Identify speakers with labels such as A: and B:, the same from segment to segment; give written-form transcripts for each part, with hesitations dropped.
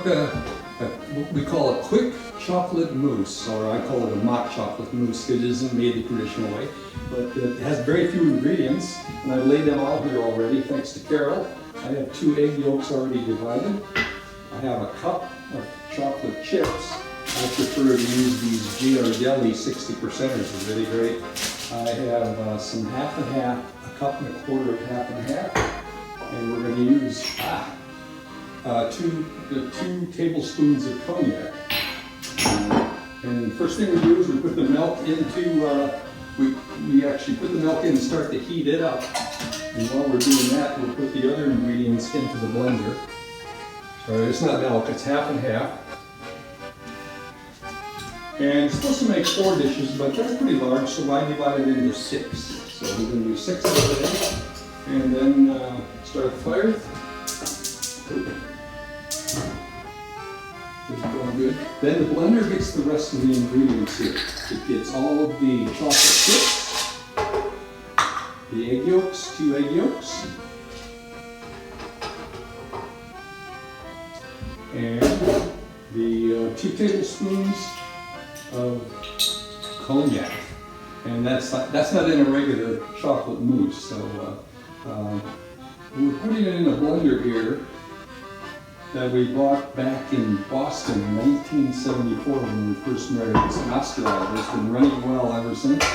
A: took what we call a quick chocolate mousse, or I call it a mock chocolate mousse because it isn't made the traditional way, but it has very few ingredients, and I've laid them out here already thanks to Carol. I have 2 egg yolks already divided. I have a cup of chocolate chips. I prefer to use these Ghirardelli 60%ers, they're really great. I have some half and half, a cup and a quarter of half and half, and we're going to use 2 tablespoons of cognac. And the first thing we do is we put the milk into, we actually put the milk in and start to heat it up. And while we're doing that, we'll put the other ingredients into the blender. So it's not milk, it's half and half. And it's supposed to make 4 dishes, but that's pretty large, so I divide it into 6. So we're going to do 6 of it, and then start the fire. It's going good. Then the blender gets the rest of the ingredients here. It gets all of the chocolate chips, the egg yolks, 2 egg yolks, and the 2 tablespoons of cognac, and that's not in a regular chocolate mousse. So we're putting it in a blender here that we bought back in Boston in 1974 when we first married. It's an Australian. It's been running well ever since.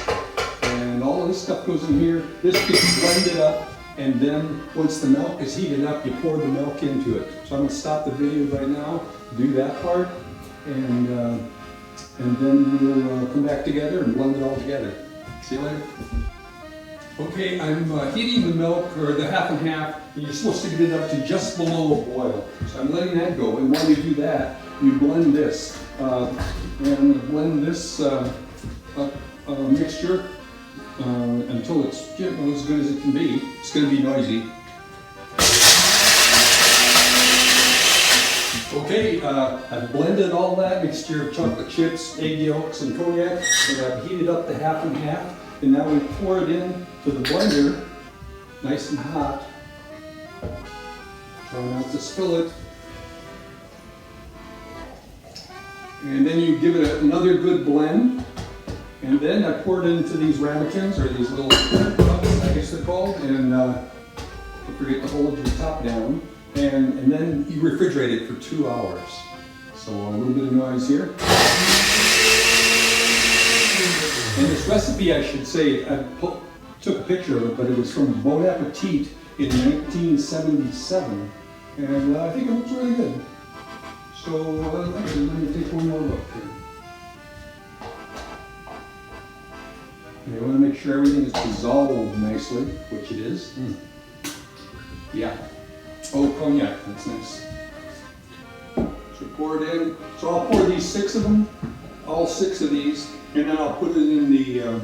A: And all of this stuff goes in here. This gets blended up, and then once the milk is heated up, you pour the milk into it. So I'm going to stop the video right now, do that part, and then we'll come back together and blend it all together. See you later. Okay, I'm heating the milk, or the half and half, and you're supposed to get it up to just below a boil. So I'm letting that go, and while you do that, you blend this. And blend this mixture until it's as good as it can be. It's going to be noisy. Okay, I've blended all that mixture of chocolate chips, egg yolks, and cognac, and I've heated up the half and half. And now we pour it in to the blender, nice and hot. Try not to spill it. And then you give it another good blend. And then I pour it into these ramekins, or these little cups, I guess they're called. And don't forget to hold your top down. And then you refrigerate it for 2 hours. So a little bit of noise here. And this recipe, I should say, I took a picture of it, but it was from Bon Appetit in 1977. And I think it looks really good. So actually, let me take one more look here. And I want to make sure everything is dissolved nicely, which it is. Yeah. Oh, cognac, that's nice. So pour it in. So I'll pour these 6 of them, all 6 of these, and then I'll put it in the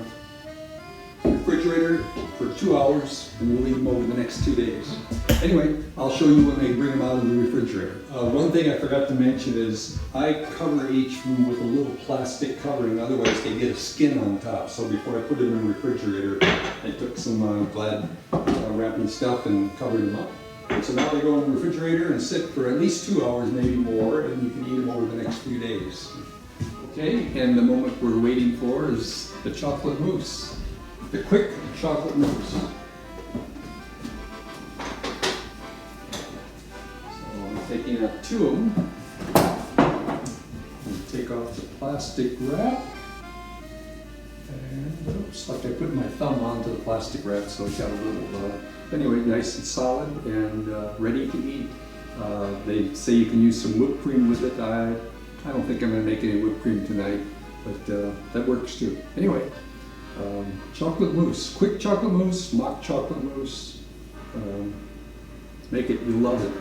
A: refrigerator for 2 hours, and we'll leave them over the next 2 days. Anyway, I'll show you when they bring them out of the refrigerator. One thing I forgot to mention is I cover each room with a little plastic covering, otherwise they get a skin on top. So before I put it in the refrigerator, I took some Glad wrapping stuff and covered them up. And so now they go in the refrigerator and sit for at least 2 hours, maybe more, and you can eat them over the next few days. Okay, and the moment we're waiting for is the chocolate mousse. The quick chocolate mousse. So I'm taking out 2 of them. And take off the plastic wrap. And oops, like I put my thumb onto the plastic wrap, so it got a little, anyway, nice and solid and ready to eat. They say you can use some whipped cream with it. I don't think I'm going to make any whipped cream tonight, but that works too. Anyway, chocolate mousse, quick chocolate mousse, mock chocolate mousse. Make it, you'll love it.